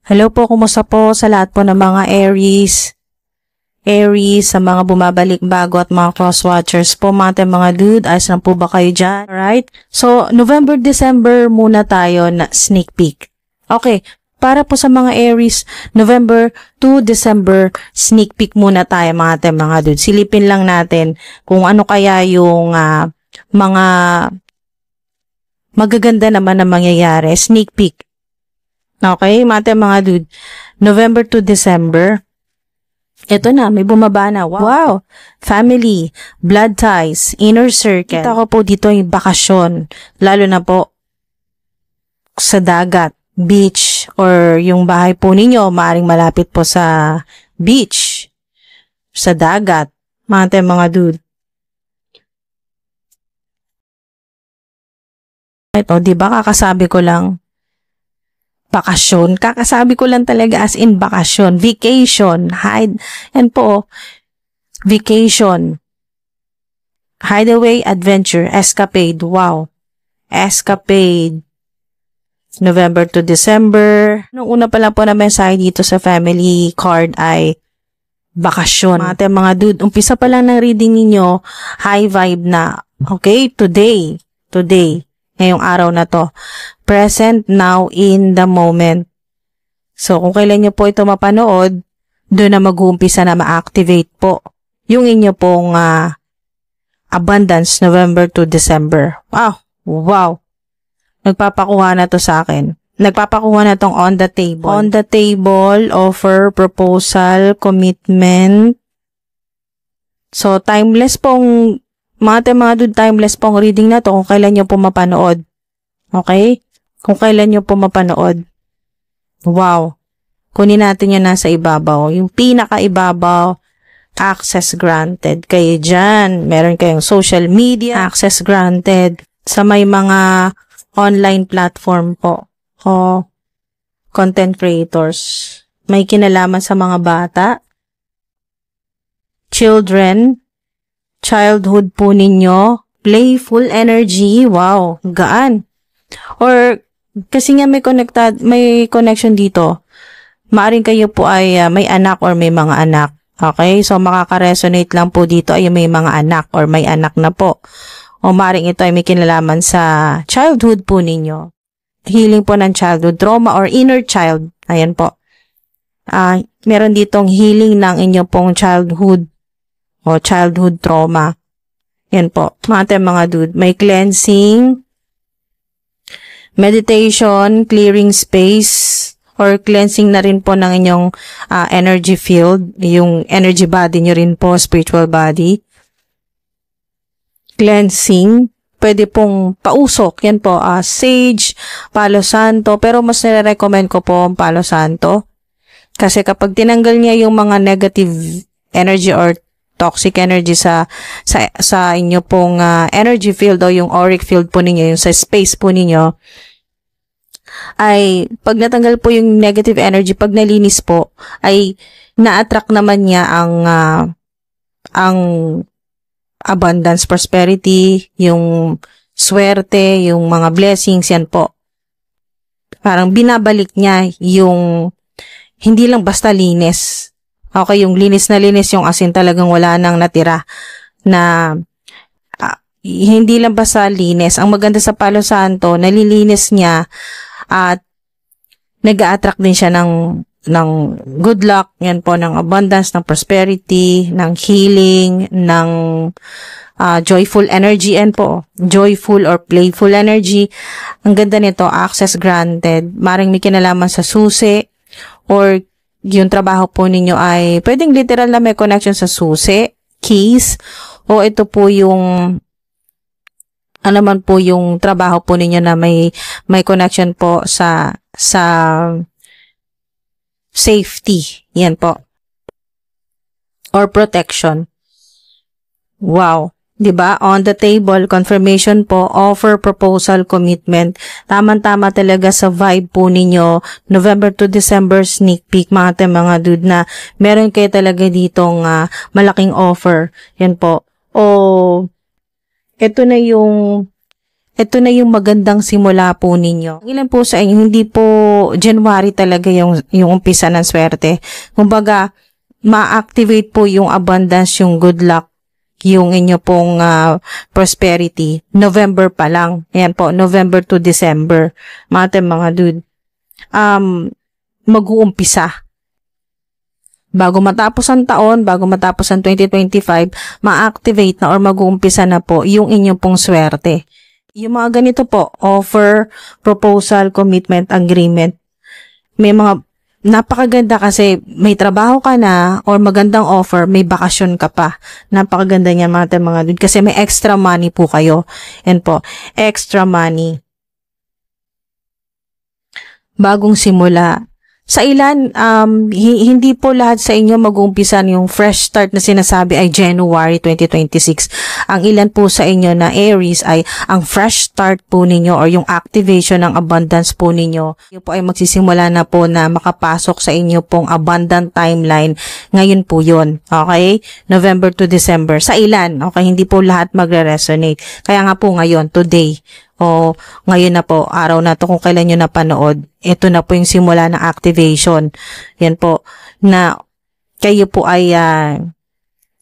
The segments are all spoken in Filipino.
Hello po, kumusta po sa lahat po ng mga Aries? Aries, sa mga bumabalik bago at mga cross-watchers po, mga dude, ayos na po ba kayo dyan? Alright? So, November, December muna tayo na sneak peek. Okay, para po sa mga Aries, November to December, sneak peek muna tayo mga dude. Silipin lang natin kung ano kaya yung mga magaganda naman na mangyayari. Sneak peek. Okay, mga dude. November to December. Ito na, may bumaba na. Wow! Family, blood ties, inner circle. Kita ko po dito yung bakasyon. Lalo na po sa dagat, beach, or yung bahay po ninyo, maaring malapit po sa beach, sa dagat. Mga dude. Ito, di ba kakasabi ko lang, bakasyon. Kakasabi ko lang talaga as in bakasyon. Vacation. Hide. Yan po. Vacation. Hideaway, adventure, escapade. Wow. Escapade. November to December. Nung una pa lang po na mensahe dito sa family card ay bakasyon. Mga dude, umpisa pa lang ng reading ninyo, high vibe na. Okay? Today. Ngayong araw na to. Present, now, in the moment. So, kung kailan nyo po ito mapanood, doon na mag-uumpisa na ma-activate po yung inyo pong abundance, November to December. Wow. Nagpapakuha na to sa akin. Nagpapakuha na tong on the table. On the table, offer, proposal, commitment. So, timeless pong mga dude, timeless pong reading na to kung kailan nyo po mapanood. Okay? Kung kailan nyo po mapanood. Wow. Kunin natin yung nasa ibabaw. Yung pinaka-ibabaw, access granted. Kayo dyan, meron kayong social media, access granted. Sa may mga online platform po. O content creators. May kinalaman sa mga bata. Children. Childhood po ninyo. Playful energy. Wow. Gaan. Or, kasi nga may connection dito. Maaring kayo po ay may anak or may mga anak. Okay? So, makaka-resonate lang po dito ay may mga anak or may anak na po. O maaring ito ay may kinalaman sa childhood po ninyo. Healing po ng childhood trauma or inner child. Ayan po. Meron ditong healing ng inyong pong childhood o childhood trauma. Yan po. Mga dude. May cleansing, meditation, clearing space, or cleansing na rin po ng inyong energy field, yung energy body nyo rin po, spiritual body. Cleansing, pwede pong pausok, yan po, sage, palo santo, pero mas nire-recommend ko po ang palo santo. Kasi kapag tinanggal niya yung mga negative energy or toxic energy sa inyo pong energy field o yung auric field po ninyo, yung sa space po ninyo, ay pag natanggal po yung negative energy, pag nalinis po, ay na-attract naman niya ang abundance, prosperity, yung swerte, yung mga blessings, yan po. Parang binabalik niya yung hindi lang basta linis. Okay, yung linis na linis, yung asin talagang wala nang natira na hindi lang basta linis. Ang maganda sa Palo Santo, nalilinis niya at nag-a-attract din siya ng good luck, yan po, ng abundance, ng prosperity, ng healing, ng joyful energy, yan po, joyful or playful energy. Ang ganda nito, access granted. Maring may kinalaman sa susi or yung trabaho po ninyo ay pwedeng literal na may connection sa susi, keys, o ito po yung naman po yung trabaho po ninyo na may connection po sa safety. Yan po. Or protection. Wow. 'Di ba? On the table, confirmation po, offer, proposal, commitment. Tama-tama talaga sa vibe po ninyo. November to December sneak peek, mga dude, na meron kayo talaga ditong malaking offer. Yan po. O ito na yung ito na yung magandang simula po ninyo. Ilan po sa inyo, hindi po January talaga yung umpisa ng swerte. Kumbaga, ma-activate po yung abundance, yung good luck, yung inyo pong prosperity, November pa lang. Ayan po, November to December. Mga dude, mag-uumpisa. Bago matapos ang taon, bago matapos ang 2025, ma-activate na or mag-uumpisa na po yung inyong pong swerte. Yung mga ganito po, offer, proposal, commitment, agreement. May mga napakaganda kasi may trabaho ka na or magandang offer, may bakasyon ka pa. Napakaganda niya mga dude kasi may extra money po kayo. Yan po, extra money. Bagong simula. Sa ilan, hindi po lahat sa inyo mag-uumpisa yung fresh start na sinasabi ay January 2026. Ang ilan po sa inyo na Aries ay ang fresh start po ninyo or yung activation ng abundance po ninyo. Yung po ay magsisimula na po na makapasok sa inyo pong abundant timeline. Ngayon po yun. Okay? November to December. Sa ilan? Okay? Hindi po lahat magre-resonate. Kaya nga po ngayon, today, o ngayon na po, araw na to kung kailan nyo napanood, ito na po yung simula ng activation. Yan po, na kayo po ay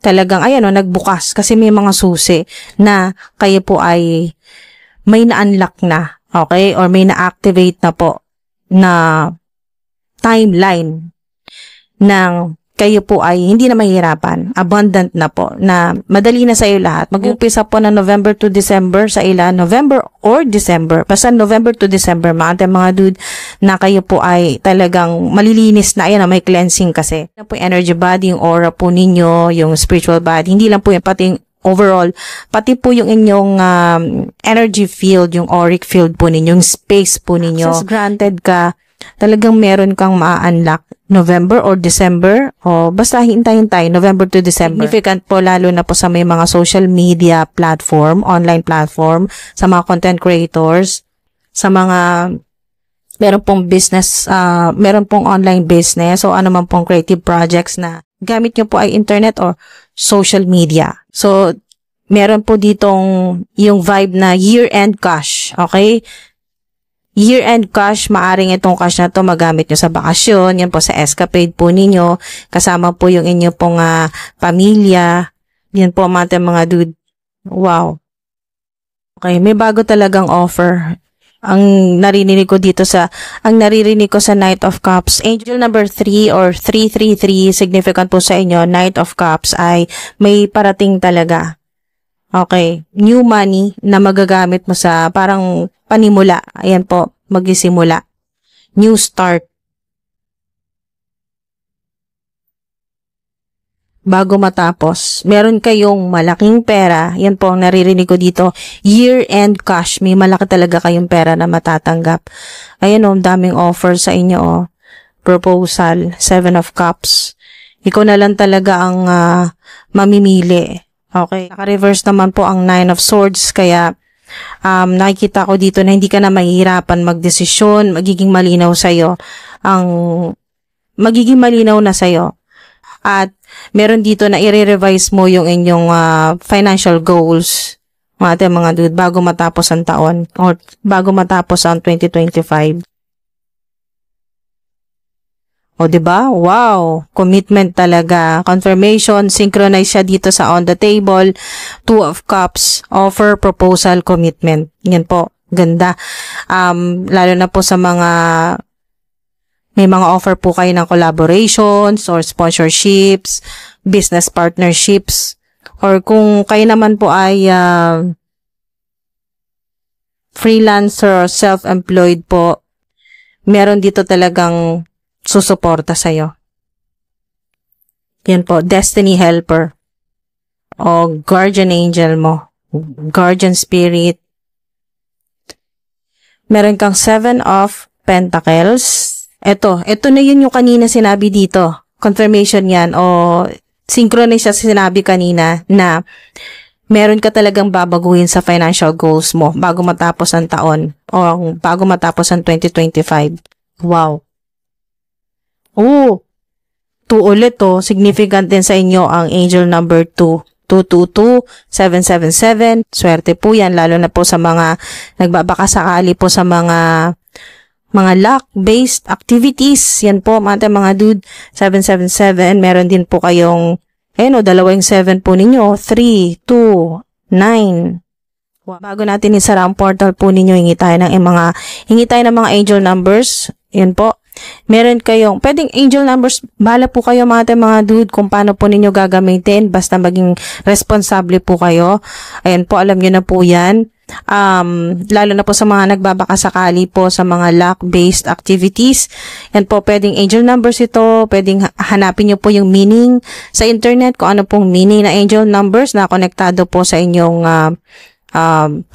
talagang, nagbukas kasi may mga susi na kayo po ay may na-unlock na, okay? Or may na-activate na po na timeline ng kayo po ay hindi na mahihirapan, abundant na po, na madali na sa iyo lahat. Mag-umpisa po na November to December sa ilan, November or December, basta November to December, mga dude, na kayo po ay talagang malilinis na, ayan, may cleansing kasi. Yan po yung energy body, yung aura po ninyo, yung spiritual body, hindi lang po yung pati yung overall, pati po yung inyong energy field, yung auric field po ninyo, yung space po ninyo. Access granted ka, talagang meron kang ma-unlock November or December, o basta hintay-hintay, November to December. Significant po lalo na po sa may mga social media platform, online platform, sa mga content creators, sa mga meron pong business, meron pong online business o ano man pong creative projects na gamit nyo po ay internet or social media. So, meron po ditong yung vibe na year-end cash, okay? Year-end cash, maaring itong cash na to magamit nyo sa bakasyon, yan po sa escapade po ninyo, kasama po yung inyo pong pamilya, yan po mga dude. Wow. Okay, may bago talagang offer. Ang naririnig ko sa Knight of Cups, angel number 3 or 333, significant po sa inyo, Knight of Cups ay may parating talaga. Okay, new money na magagamit mo sa parang panimula. Ayan po, magisimula. New start. Bago matapos, meron kayong malaking pera. Yan po ang naririnig ko dito. Year-end cash. May malaki talaga kayong pera na matatanggap. Ayan o, daming offer sa inyo o. Proposal, 7 of Cups. Ikaw na lang talaga ang mamimili. Okay. Naka-reverse naman po ang 9 of Swords. Kaya nakikita ko dito na hindi ka na mahihirapan magdesisyon. Magiging malinaw sa'yo. Magiging malinaw na sa'yo. At meron dito na i-revise mo yung inyong financial goals, mga dude, bago matapos ang taon or bago matapos ang 2025. O, diba? Wow! Commitment talaga. Confirmation, synchronize siya dito sa on the table. 2 of Cups, offer, proposal, commitment. Yan po. Ganda. Lalo na po sa may mga offer po kayo ng collaborations or sponsorships, business partnerships, or kung kayo naman po ay freelancer or self-employed po, meron dito talagang susuporta sa'yo. Yan po, destiny helper o guardian angel mo, guardian spirit. Meron kang 7 of Pentacles. Ito na yun yung kanina sinabi dito. Confirmation yan o synchronize siya sa sinabi kanina na meron ka talagang babaguhin sa financial goals mo bago matapos ang taon o bago matapos ang 2025. Wow. 2 ulit significant din sa inyo ang angel number 2. 222-777. Swerte po yan, lalo na po sa mga nagbabakasakali po sa mga luck-based activities. Yan po, mga dude, 777. Meron din po kayong, dalawa yung 7 po ninyo. 3, 2, 9. Bago natin isara ang portal po ninyo, hingi tayo ng mga angel numbers. Yan po. Meron kayong, pwedeng angel numbers, bahala po kayo mga dude kung paano po ninyo gagamitin, basta maging responsable po kayo. Ayan po, alam nyo na po yan. Lalo na po sa mga nagbabakasakali po sa mga luck-based activities. Yan po, pwedeng angel numbers ito, pwedeng hanapin nyo po yung meaning sa internet, kung ano pong meaning na angel numbers na konektado po sa inyong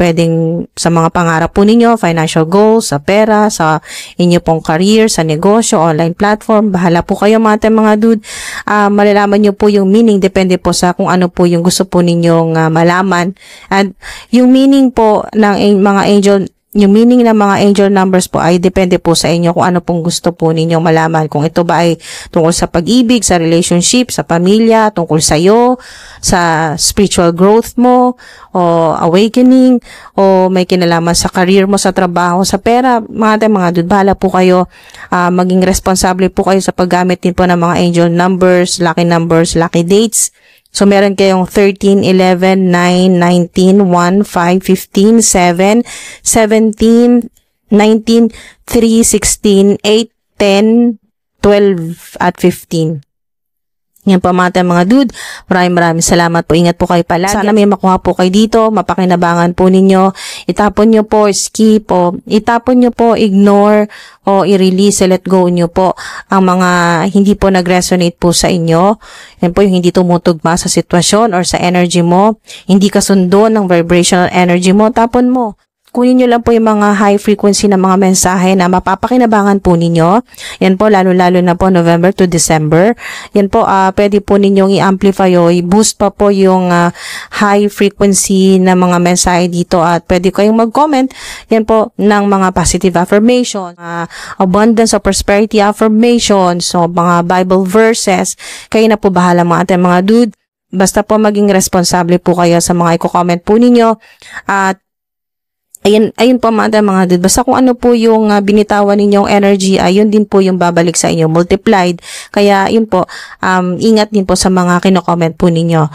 pwedeng sa mga pangarap po ninyo, financial goals, sa pera, sa inyo pong career, sa negosyo, online platform. Bahala po kayo mga dude. Malalaman nyo po yung meaning, depende po sa kung ano po yung gusto po ninyong malaman. At yung meaning po ng mga angel numbers po ay depende po sa inyo kung ano pong gusto po ninyong malaman. Kung ito ba ay tungkol sa pag-ibig, sa relationship, sa pamilya, tungkol sa iyo, sa spiritual growth mo, o awakening, o may kinalaman sa career mo, sa trabaho, sa pera, mga dude, bahala po kayo. Maging responsable po kayo sa paggamit din po ng mga angel numbers, lucky dates. So, meron kayong 13, 11, 9, 19, 1, 5, 15, 7, 17, 19, 3, 16, 8, 10, 12, at 15. Yan po mga dude. Maraming salamat po. Ingat po kayo palagi. Sana may makuha po kayo dito. Mapakinabangan po ninyo. Itapon nyo po, skip, o itapon nyo po, ignore, o i-release, let go nyo po ang mga hindi po nag-resonate po sa inyo. Yan po yung hindi tumutugma sa sitwasyon or sa energy mo. Hindi kasundo ng vibrational energy mo. Tapon mo. Kunin nyo lang po yung mga high frequency na mga mensahe na mapapakinabangan po ninyo. Yan po, lalo-lalo na po November to December. Yan po, pwede po ninyong i-amplify o i-boost pa po yung high frequency na mga mensahe dito at pwede kayong mag-comment yan po ng mga positive affirmation, abundance or prosperity affirmation, so mga Bible verses. Kayo na po bahala mga dude. Basta po maging responsable po kayo sa mga i-comment po ninyo at ayun po mga dude. Basta kung ano po yung binitawan ninyong energy, ayun din po yung babalik sa inyo, multiplied. Kaya yun po, ingat din po sa mga kino-comment po ninyo.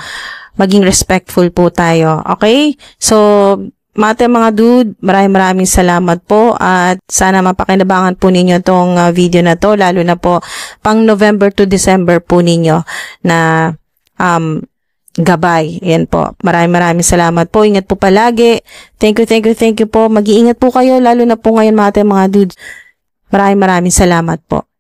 Maging respectful po tayo. Okay? So, mga dude, maraming salamat po at sana mapakinabangan po ninyo tong video na to, lalo na po pang November to December po ninyo na gabay. Yan po. Maraming salamat po. Ingat po palagi. Thank you po. Mag-iingat po kayo, lalo na po ngayon mga dudes. Maraming salamat po.